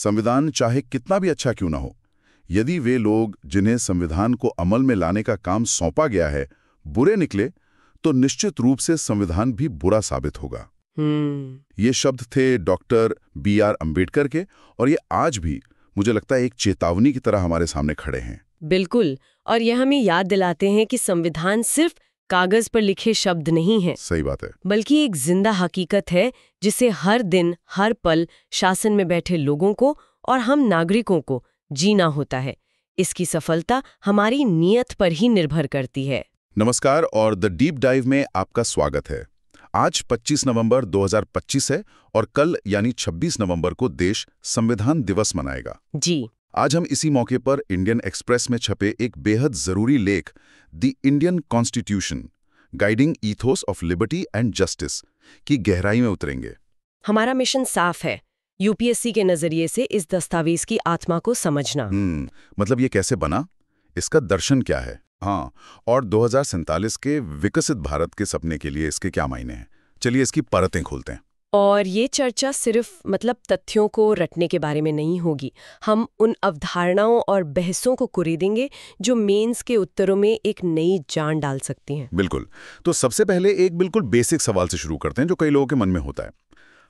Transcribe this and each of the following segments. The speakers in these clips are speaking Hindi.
संविधान चाहे कितना भी अच्छा क्यों ना हो, यदि वे लोग जिन्हें संविधान को अमल में लाने का काम सौंपा गया है बुरे निकले, तो निश्चित रूप से संविधान भी बुरा साबित होगा। ये शब्द थे डॉक्टर B.R. अम्बेडकर के, और ये आज भी मुझे लगता है एक चेतावनी की तरह हमारे सामने खड़े हैं। बिल्कुल, और यह हमें याद दिलाते हैं कि संविधान सिर्फ कागज पर लिखे शब्द नहीं है। सही बात है। बल्कि एक जिंदा हकीकत है जिसे हर दिन हर पल शासन में बैठे लोगों को और हम नागरिकों को जीना होता है। इसकी सफलता हमारी नीयत पर ही निर्भर करती है। नमस्कार और द डीप डाइव में आपका स्वागत है। आज 25 नवंबर 2025 है और कल यानी 26 नवंबर को देश संविधान दिवस मनाएगा। जी। आज हम इसी मौके पर इंडियन एक्सप्रेस में छपे एक बेहद जरूरी लेख the Indian constitution guiding ethos of liberty and justice की गहराई में उतरेंगे। हमारा मिशन साफ है, यूपीएससी के नजरिए से इस दस्तावेज की आत्मा को समझना। मतलब ये कैसे बना, इसका दर्शन क्या है, हाँ, और 2047 के विकसित भारत के सपने के लिए इसके क्या मायने हैं। चलिए इसकी परतें खोलते हैं। और ये चर्चा सिर्फ तथ्यों को रटने के बारे में नहीं होगी। हम उन अवधारणाओं और बहसों को कुरेदेंगे जो मेंस के उत्तरों में एक नई जान डाल सकती हैं। बिल्कुल। तो सबसे पहले एक बिल्कुल बेसिक सवाल से शुरू करते हैं जो कई लोगों के मन में होता है।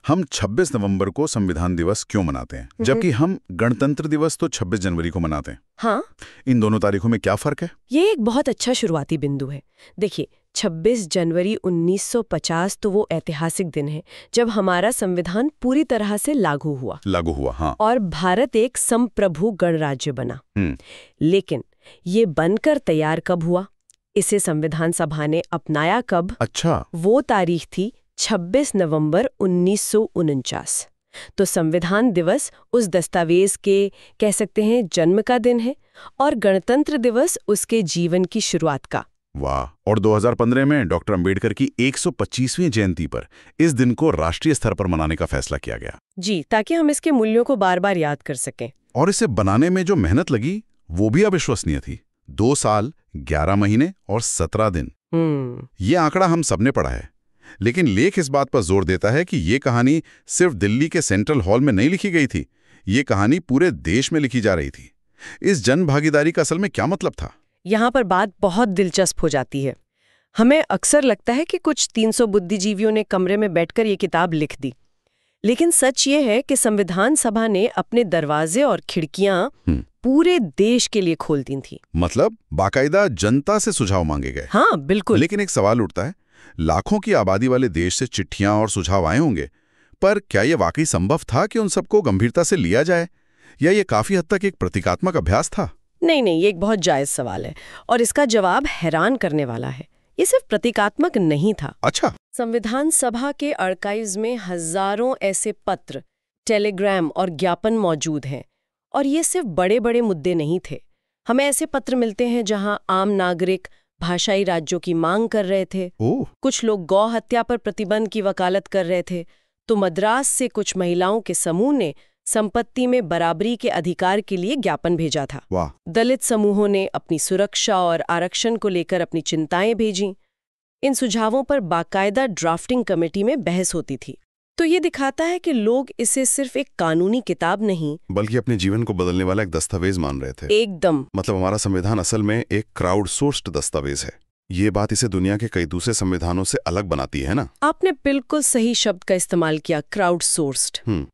हम 26 नवंबर को संविधान दिवस क्यों मनाते हैं, जबकि हम गणतंत्र दिवस तो 26 जनवरी को मनाते हैं? हाँ, इन दोनों तारीखों में क्या फर्क है? ये एक बहुत अच्छा शुरुआती बिंदु है। देखिए, 26 जनवरी 1950 तो वो ऐतिहासिक दिन है जब हमारा संविधान पूरी तरह से लागू हुआ, हाँ। और भारत एक संप्रभु गणराज्य बना। लेकिन ये बनकर तैयार कब हुआ, इसे संविधान सभा ने अपनाया कब? अच्छा, वो तारीख थी 26 नवंबर 1949। तो संविधान दिवस उस दस्तावेज के कह सकते हैं जन्म का दिन है और गणतंत्र दिवस उसके जीवन की शुरुआत का। वाह। और 2015 में डॉक्टर अंबेडकर की 125वीं जयंती पर इस दिन को राष्ट्रीय स्तर पर मनाने का फैसला किया गया। जी, ताकि हम इसके मूल्यों को बार बार याद कर सकें। और इसे बनाने में जो मेहनत लगी वो भी अविश्वसनीय थी। 2 साल 11 महीने और 17 दिन। ये आंकड़ा हम सबने पढ़ा है, लेकिन लेख इस बात पर जोर देता है कि ये कहानी सिर्फ दिल्ली के सेंट्रल हॉल में नहीं लिखी गई थी, ये कहानी पूरे देश में लिखी जा रही थी। इस जन भागीदारी का असल में क्या मतलब था? यहाँ पर बात बहुत दिलचस्प हो जाती है। हमें अक्सर लगता है कि कुछ 300 बुद्धिजीवियों ने कमरे में बैठकर ये किताब लिख दी, लेकिन सच ये है कि संविधान सभा ने अपने दरवाजे और खिड़कियां पूरे देश के लिए खोल दी थी। मतलब बाकायदा जनता से सुझाव मांगे गए। हाँ, बिल्कुल। लेकिन एक सवाल उठता है, लाखों की आबादी वाले देश से चिट्ठियां और सुझाव आए होंगे, पर क्या यह वाकई संभव था कि उन सबको गंभीरता से लिया जाए, या ये काफी हद तक एक प्रतीकात्मक अभ्यास था? नहीं, ये एक बहुत जायज सवाल है और इसका जवाब हैरान करने वाला है। ये सिर्फ प्रतीकात्मक नहीं था। अच्छा। संविधान सभा के आर्काइव्स में हजारों ऐसे पत्र, टेलीग्राम और ज्ञापन मौजूद हैं, और ये सिर्फ बड़े बड़े मुद्दे नहीं थे। हमें ऐसे पत्र मिलते हैं जहां आम नागरिक भाषाई राज्यों की मांग कर रहे थे। कुछ लोग गौ हत्या पर प्रतिबंध की वकालत कर रहे थे, तो मद्रास से कुछ महिलाओं के समूह ने संपत्ति में बराबरी के अधिकार के लिए ज्ञापन भेजा था। वाह। दलित समूहों ने अपनी सुरक्षा और आरक्षण को लेकर अपनी चिंताएं भेजी। इन सुझावों पर बाकायदा ड्राफ्टिंग कमेटी में बहस होती थी। तो ये दिखाता है कि लोग इसे सिर्फ एक कानूनी किताब नहीं, बल्कि अपने जीवन को बदलने वाला एक दस्तावेज मान रहे थे। एकदम। मतलब हमारा संविधान असल में एक क्राउड सोर्स्ड दस्तावेज है। ये बात इसे दुनिया के कई दूसरे संविधानों से अलग बनाती है ना? आपने बिल्कुल सही शब्द का इस्तेमाल किया, क्राउड सोर्स्ड।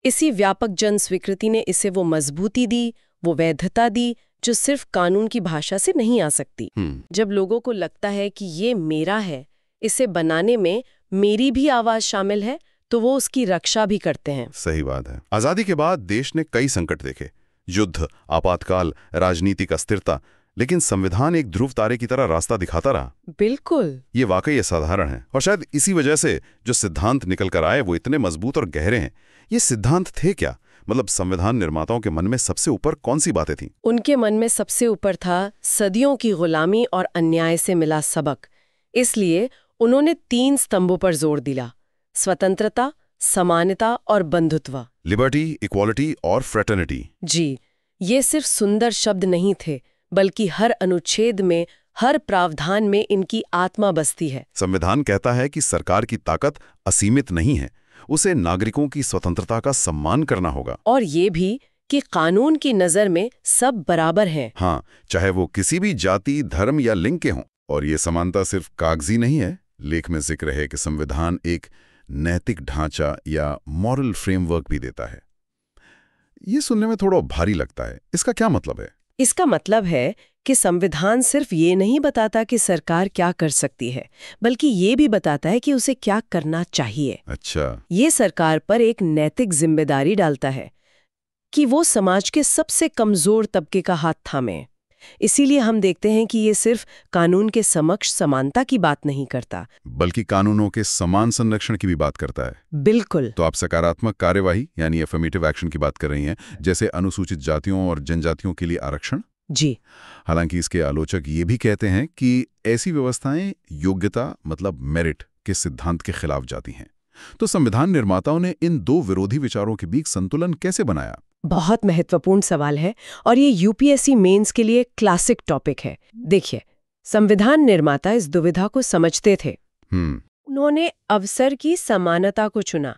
इसी व्यापक जन स्वीकृति ने इसे वो मजबूती दी, वो वैधता दी जो सिर्फ कानून की भाषा से नहीं आ सकती। जब लोगों को लगता है कि ये मेरा है, इसे बनाने में मेरी भी आवाज शामिल है, तो वो उसकी रक्षा भी करते हैं। सही बात है। आजादी के बाद देश ने कई संकट देखे, युद्ध, आपातकाल, राजनीतिक अस्थिरता, लेकिन संविधान एक ध्रुव तारे की तरह रास्ता दिखाता रहा। बिल्कुल। ये वाकई असाधारण है, और शायद इसी वजह से जो सिद्धांत निकल कर आए वो इतने मजबूत और गहरे हैं। ये सिद्धांत थे क्या? मतलब संविधान निर्माताओं के मन में सबसे ऊपर कौन सी बातें थीं? उनके मन में सबसे ऊपर था सदियों की गुलामी और अन्याय से मिला सबक। इसलिए उन्होंने 3 स्तंभों पर जोर दिया: स्वतंत्रता, समानता और बंधुत्व। लिबर्टी, इक्वालिटी और फ्रेटर्निटी। जी, ये सिर्फ सुंदर शब्द नहीं थे, बल्कि हर अनुच्छेद में, हर प्रावधान में इनकी आत्मा बसती है। संविधान कहता है कि सरकार की ताकत असीमित नहीं है, उसे नागरिकों की स्वतंत्रता का सम्मान करना होगा। और ये भी कि कानून की नज़र में सब बराबर हैं। हाँ, चाहे वो किसी भी जाति, धर्म या लिंग के हों। और ये समानता सिर्फ कागजी नहीं है। लेख में जिक्र है कि संविधान एक नैतिक ढांचा या मॉरल फ्रेमवर्क भी देता है। ये सुनने में थोड़ा भारी लगता है। इसका क्या मतलब है? इसका मतलब है कि संविधान सिर्फ ये नहीं बताता कि सरकार क्या कर सकती है, बल्कि ये भी बताता है कि उसे क्या करना चाहिए। अच्छा। ये सरकार पर एक नैतिक जिम्मेदारी डालता है कि वो समाज के सबसे कमजोर तबके का हाथ थामे। इसीलिए हम देखते हैं कि ये सिर्फ कानून के समक्ष समानता की बात नहीं करता, बल्कि कानूनों के समान संरक्षण की भी बात करता है। बिल्कुल। तो आप सकारात्मक कार्यवाही यानी एफर्मेटिव एक्शन की बात कर रही हैं, जैसे अनुसूचित जातियों और जनजातियों के लिए आरक्षण। जी। हालांकि इसके आलोचक ये भी कहते हैं कि ऐसी व्यवस्थाएं योग्यता मतलब मेरिट के सिद्धांत के खिलाफ जाती हैं। तो संविधान निर्माताओं ने इन दो विरोधी विचारों के बीच संतुलन कैसे बनाया? बहुत महत्वपूर्ण सवाल है और ये यूपीएससी मेंस के लिए क्लासिक टॉपिक है। देखिए, संविधान निर्माता इस दुविधा को समझते थे। उन्होंने अवसर की समानता को चुना,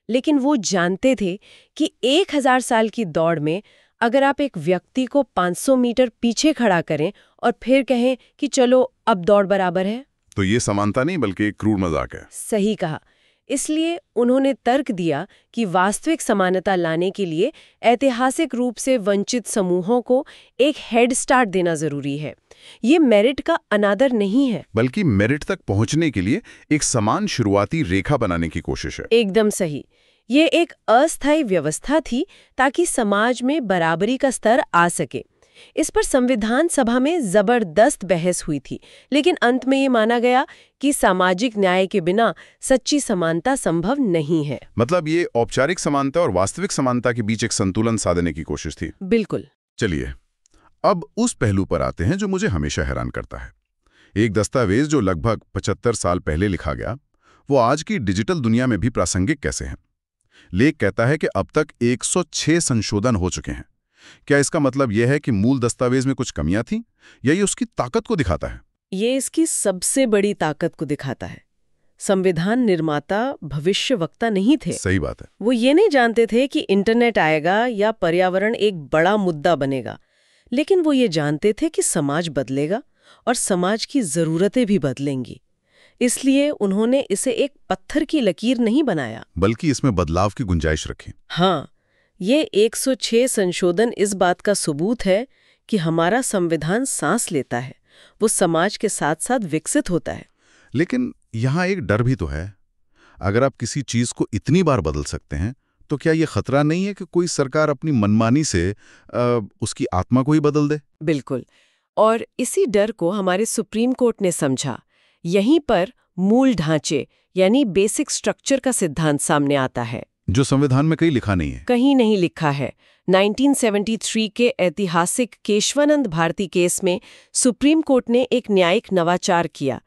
लेकिन वो जानते थे कि 1000 साल की दौड़ में अगर आप एक व्यक्ति को 500 मीटर पीछे खड़ा करें और फिर कहें कि चलो अब दौड़ बराबर है, तो ये समानता नहीं बल्कि एक क्रूर मजाक है। सही कहा। इसलिए उन्होंने तर्क दिया कि वास्तविक समानता लाने के लिए ऐतिहासिक रूप से वंचित समूहों को एक हेड स्टार्ट देना जरूरी है। ये मेरिट का अनादर नहीं है, बल्कि मेरिट तक पहुंचने के लिए एक समान शुरुआती रेखा बनाने की कोशिश है। एकदम सही। ये एक अस्थायी व्यवस्था थी ताकि समाज में बराबरी का स्तर आ सके। इस पर संविधान सभा में जबरदस्त बहस हुई थी, लेकिन अंत में ये माना गया कि सामाजिक न्याय के बिना सच्ची समानता संभव नहीं है। मतलब ये औपचारिक समानता और वास्तविक समानता के बीच एक संतुलन साधने की कोशिश थी। बिल्कुल। चलिए, अब उस पहलू पर आते हैं जो मुझे हमेशा हैरान करता है। एक दस्तावेज जो लगभग 75 साल पहले लिखा गया, वो आज की डिजिटल दुनिया में भी प्रासंगिक कैसे है? लेख कहता है कि अब तक 106 संशोधन हो चुके हैं। क्या इसका मतलब यह है कि मूल दस्तावेज में कुछ कमियां थीं, या ये उसकी ताकत को दिखाता है? ये इसकी सबसे बड़ी ताकत को दिखाता है। संविधान निर्माता भविष्यवक्ता नहीं थे। सही बात है। वो ये नहीं जानते थे कि इंटरनेट आएगा या पर्यावरण एक बड़ा मुद्दा बनेगा, लेकिन वो ये जानते थे कि समाज बदलेगा और समाज की जरूरतें भी बदलेंगी। इसलिए उन्होंने इसे एक पत्थर की लकीर नहीं बनाया, बल्कि इसमें बदलाव की गुंजाइश रखी। हाँ, ये 106 संशोधन इस बात का सबूत है कि हमारा संविधान सांस लेता है, वो समाज के साथ साथ विकसित होता है। लेकिन यहाँ एक डर भी तो है। अगर आप किसी चीज को इतनी बार बदल सकते हैं, तो क्या ये खतरा नहीं है कि कोई सरकार अपनी मनमानी से उसकी आत्मा को ही बदल दे? बिल्कुल। और इसी डर को हमारे सुप्रीम कोर्ट ने समझा। यहीं पर मूल ढांचे यानी बेसिक स्ट्रक्चर का सिद्धांत सामने आता है, जो संविधान में कहीं लिखा नहीं है। कहीं नहीं लिखा है। 1973 के ऐतिहासिक केशवानंद भारती केस में सुप्रीम कोर्ट ने एक न्यायिक नवाचार किया।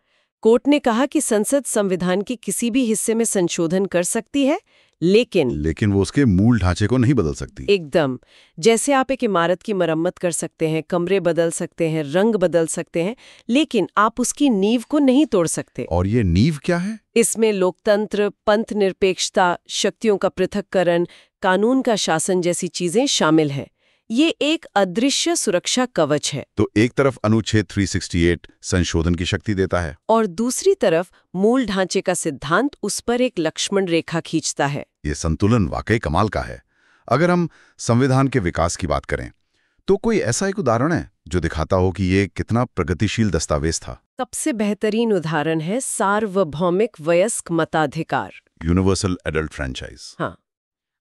कोर्ट ने कहा कि संसद संविधान के किसी भी हिस्से में संशोधन कर सकती है, लेकिन वो उसके मूल ढांचे को नहीं बदल सकती। एकदम। जैसे आप एक इमारत की मरम्मत कर सकते हैं, कमरे बदल सकते हैं, रंग बदल सकते हैं, लेकिन आप उसकी नींव को नहीं तोड़ सकते। और ये नींव क्या है? इसमें लोकतंत्र, पंथ निरपेक्षता, शक्तियों का पृथक्करण, कानून का शासन जैसी चीजें शामिल हैं। ये एक अदृश्य सुरक्षा कवच है। तो एक तरफ अनुच्छेद 368 संशोधन की शक्ति देता है, और दूसरी तरफ मूल ढांचे का सिद्धांत उस पर एक लक्ष्मण रेखा खींचता है। ये संतुलन वाकई कमाल का है। अगर हम संविधान के विकास की बात करें, तो कोई ऐसा एक उदाहरण है जो दिखाता हो कि ये कितना प्रगतिशील दस्तावेज था? सबसे बेहतरीन उदाहरण है सार्वभौमिक वयस्क मताधिकार, यूनिवर्सल एडल्ट फ्रेंचाइज। हाँ,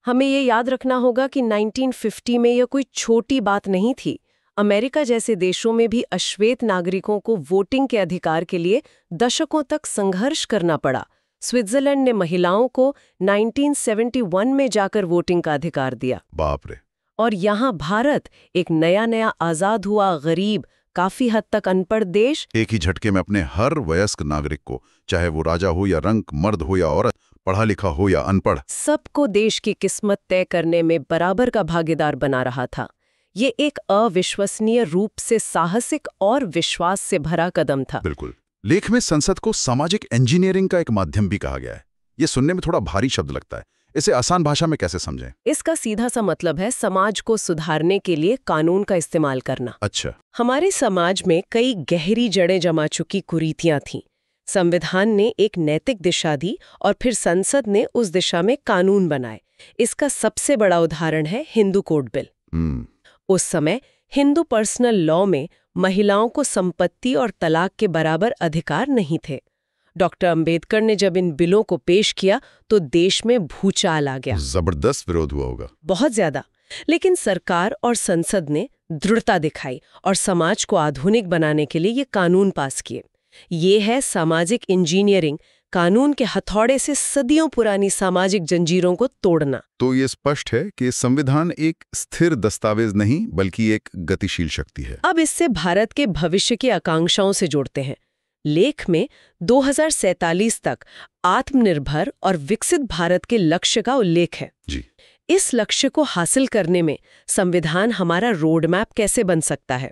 हमें ये याद रखना होगा कि 1950 में यह कोई छोटी बात नहीं थी। अमेरिका जैसे देशों में भी अश्वेत नागरिकों को वोटिंग के अधिकार के लिए दशकों तक संघर्ष करना पड़ा। स्विट्जरलैंड ने महिलाओं को 1971 में जाकर वोटिंग का अधिकार दिया। बाप रे। और यहाँ भारत, एक नया आजाद हुआ गरीब, काफी हद तक अनपढ़ देश, एक ही झटके में अपने हर वयस्क नागरिक को, चाहे वो राजा हो या रंक, मर्द हो या औरत, पढ़ा लिखा हो या अनपढ़, सबको देश की किस्मत तय करने में बराबर का भागीदार बना रहा था। ये एक अविश्वसनीय रूप से साहसिक और विश्वास से भरा कदम था। बिल्कुल। लेख में संसद को सामाजिक इंजीनियरिंग का एक माध्यम भी कहा गया है। ये सुनने में थोड़ा भारी शब्द लगता है। इसे आसान भाषा में कैसे समझें? इसका सीधा सा मतलब है समाज को सुधारने के लिए कानून का इस्तेमाल करना। अच्छा। हमारे समाज में कई गहरी जड़ें जमा चुकी कुरीतियां थीं। संविधान ने एक नैतिक दिशा दी और फिर संसद ने उस दिशा में कानून बनाए। इसका सबसे बड़ा उदाहरण है हिंदू कोड बिल। उस समय हिंदू पर्सनल लॉ में महिलाओं को संपत्ति और तलाक के बराबर अधिकार नहीं थे। डॉक्टर अंबेडकर ने जब इन बिलों को पेश किया तो देश में भूचाल आ गया। जबरदस्त विरोध हुआ होगा। बहुत ज्यादा। लेकिन सरकार और संसद ने दृढ़ता दिखाई और समाज को आधुनिक बनाने के लिए ये कानून पास किए। ये है सामाजिक इंजीनियरिंग, कानून के हथौड़े से सदियों पुरानी सामाजिक जंजीरों को तोड़ना। तो ये स्पष्ट है कि संविधान एक स्थिर दस्तावेज नहीं बल्कि एक गतिशील शक्ति है। अब इससे भारत के भविष्य की आकांक्षाओं से जोड़ते हैं। लेख में 2047 तक आत्मनिर्भर और विकसित भारत के लक्ष्य का उल्लेख है। जी। इस लक्ष्य को हासिल करने में संविधान हमारा रोड मैप कैसे बन सकता है?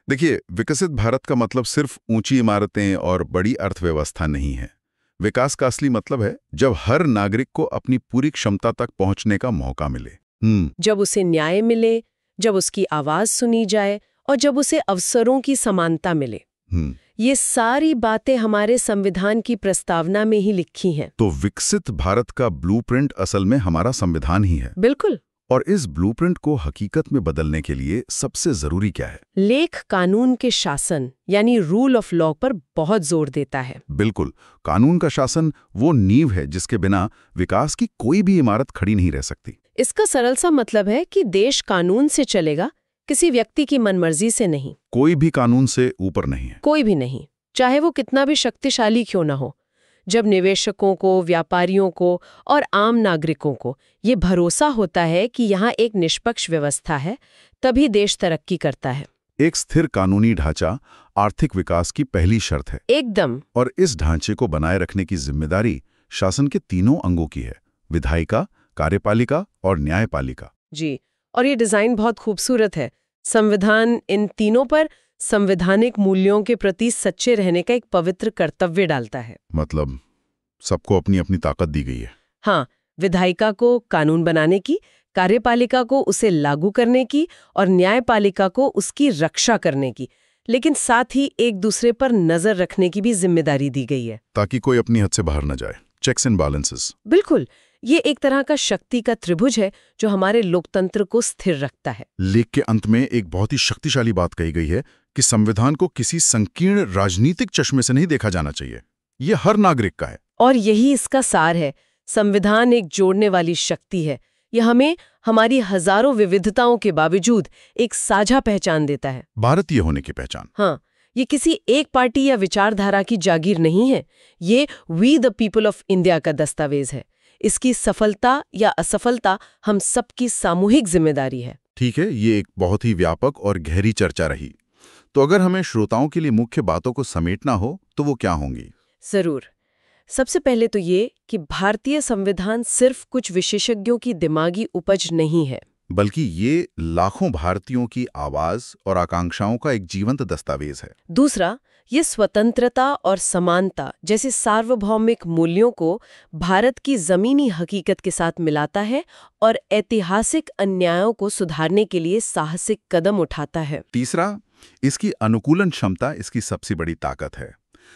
देखिए, विकसित भारत का मतलब सिर्फ ऊंची इमारतें और बड़ी अर्थव्यवस्था नहीं है। विकास का असली मतलब है जब हर नागरिक को अपनी पूरी क्षमता तक पहुंचने का मौका मिले। जब उसे न्याय मिले, जब उसकी आवाज सुनी जाए और जब उसे अवसरों की समानता मिले। ये सारी बातें हमारे संविधान की प्रस्तावना में ही लिखी हैं। तो विकसित भारत का ब्लूप्रिंट असल में हमारा संविधान ही है। बिल्कुल। और इस ब्लूप्रिंट को हकीकत में बदलने के लिए सबसे जरूरी क्या है? लेख कानून के शासन यानी रूल ऑफ लॉ पर बहुत जोर देता है। बिल्कुल। कानून का शासन वो नींव है जिसके बिना विकास की कोई भी इमारत खड़ी नहीं रह सकती। इसका सरल सा मतलब है कि देश कानून से चलेगा, किसी व्यक्ति की मनमर्जी से नहीं। कोई भी कानून से ऊपर नहीं है। कोई भी नहीं, चाहे वो कितना भी शक्तिशाली क्यों ना हो। जब निवेशकों को, व्यापारियों को और आम नागरिकों को ये भरोसा होता है कि यहाँ एक निष्पक्ष व्यवस्था है, तभी देश तरक्की करता है। एक स्थिर कानूनी ढांचा आर्थिक विकास की पहली शर्त है। एकदम। और इस ढांचे को बनाए रखने की जिम्मेदारी शासन के तीनों अंगों की है, विधायिका, कार्यपालिका और न्यायपालिका। जी, और ये डिजाइन बहुत खूबसूरत है। संविधान इन तीनों पर संवैधानिक मूल्यों के प्रति सच्चे रहने का एक पवित्र कर्तव्य डालता है। मतलब सबको अपनी अपनी ताकत दी गई है। हाँ, विधायिका को कानून बनाने की, कार्यपालिका को उसे लागू करने की और न्यायपालिका को उसकी रक्षा करने की, लेकिन साथ ही एक दूसरे पर नजर रखने की भी जिम्मेदारी दी गई है, ताकि कोई अपनी हद से बाहर न जाए। Checks and balances. बिल्कुल। ये एक तरह का शक्ति का त्रिभुज है जो हमारे लोकतंत्र को स्थिर रखता है। लेख के अंत में एक बहुत ही शक्तिशाली बात कही गई है कि संविधान को किसी संकीर्ण राजनीतिक चश्मे से नहीं देखा जाना चाहिए। ये हर नागरिक का है। और यही इसका सार है। संविधान एक जोड़ने वाली शक्ति है। यह हमें हमारी हजारों विविधताओं के बावजूद एक साझा पहचान देता है, भारतीय होने की पहचान। हाँ, ये किसी एक पार्टी या विचारधारा की जागीर नहीं है। ये we the people of India का दस्तावेज है। इसकी सफलता या असफलता हम सबकी सामूहिक जिम्मेदारी है। ठीक है, ये एक बहुत ही व्यापक और गहरी चर्चा रही। तो अगर हमें श्रोताओं के लिए मुख्य बातों को समेटना हो तो वो क्या होंगी? जरूर। सबसे पहले तो ये कि भारतीय संविधान सिर्फ कुछ विशेषज्ञों की दिमागी उपज नहीं है, बल्कि ये लाखों भारतीयों की आवाज और आकांक्षाओं का एक जीवंत दस्तावेज है। दूसरा, ये स्वतंत्रता और समानता जैसे सार्वभौमिक मूल्यों को भारत की जमीनी हकीकत के साथ मिलाता है और ऐतिहासिक अन्यायों को सुधारने के लिए साहसिक कदम उठाता है। तीसरा, इसकी अनुकूलन क्षमता इसकी सबसे बड़ी ताकत है।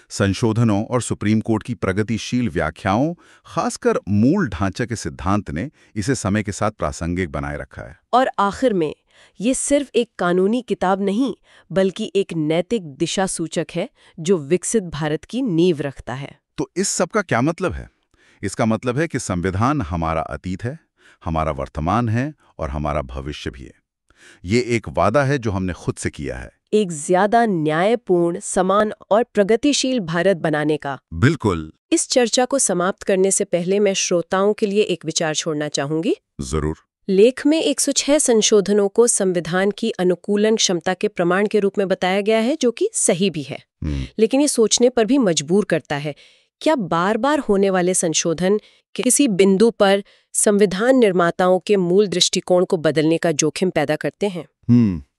संशोधनों और सुप्रीम कोर्ट की प्रगतिशील व्याख्याओं, खासकर मूल ढांचे के सिद्धांत ने इसे समय के साथ प्रासंगिक बनाए रखा है। और आखिर में, ये सिर्फ एक कानूनी किताब नहीं, बल्कि एक नैतिक दिशा सूचक है जो विकसित भारत की नींव रखता है। तो इस सब का क्या मतलब है? इसका मतलब है कि संविधान हमारा अतीत है, हमारा वर्तमान है और हमारा भविष्य भी है। ये एक वादा है जो हमने खुद से किया है, एक ज्यादा न्यायपूर्ण, समान और प्रगतिशील भारत बनाने का। बिल्कुल। इस चर्चा को समाप्त करने से पहले मैं श्रोताओं के लिए एक विचार छोड़ना चाहूंगी। जरूर। लेख में 106 संशोधनों को संविधान की अनुकूलन क्षमता के प्रमाण के रूप में बताया गया है, जो कि सही भी है। लेकिन ये सोचने पर भी मजबूर करता है, क्या बार बार होने वाले संशोधन किसी बिंदु पर संविधान निर्माताओं के मूल दृष्टिकोण को बदलने का जोखिम पैदा करते हैं?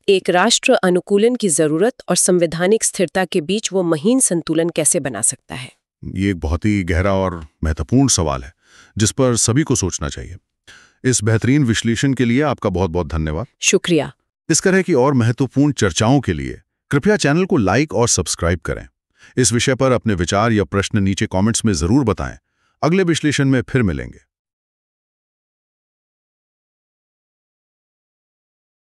एक राष्ट्र अनुकूलन की जरूरत और संवैधानिक स्थिरता के बीच वो महीन संतुलन कैसे बना सकता है? ये एक बहुत ही गहरा और महत्वपूर्ण सवाल है। जिस पर सभी को सोचना चाहिए। इस बेहतरीन विश्लेषण के लिए आपका बहुत बहुत धन्यवाद। शुक्रिया। इस तरह की और महत्वपूर्ण चर्चाओं के लिए कृपया चैनल को लाइक और सब्सक्राइब करें। इस विषय पर अपने विचार या प्रश्न नीचे कमेंट्स में जरूर बताएं। अगले विश्लेषण में फिर मिलेंगे।